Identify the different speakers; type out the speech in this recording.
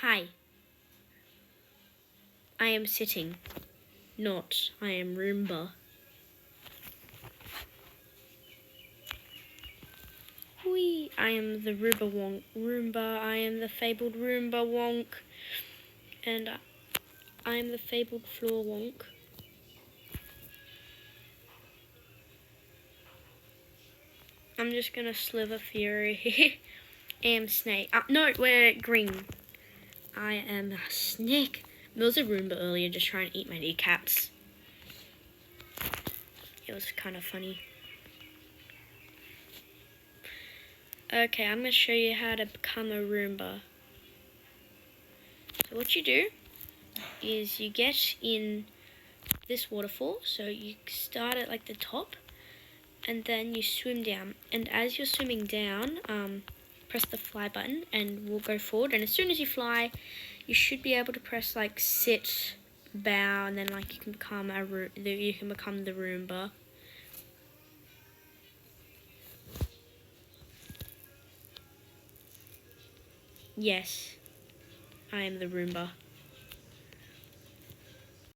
Speaker 1: Hi. I am sitting. Not, I am Roomba. Whee! I am the Roomba. I am the fabled Roomba wonk. And I am the fabled floor wonk. I'm just gonna slither fury. I am snake. No, we're green. I am a snake. There was a Roomba earlier just trying to eat my kneecaps. It was kind of funny. Okay, I'm going to show you how to become a Roomba. So what you do is you get in this waterfall. So you start at like the top and then you swim down. And as you're swimming down, press the fly button and we'll go forward. And as soon as you fly, you should be able to press like sit, bow, and then like you can become the Roomba. Yes, I am the Roomba.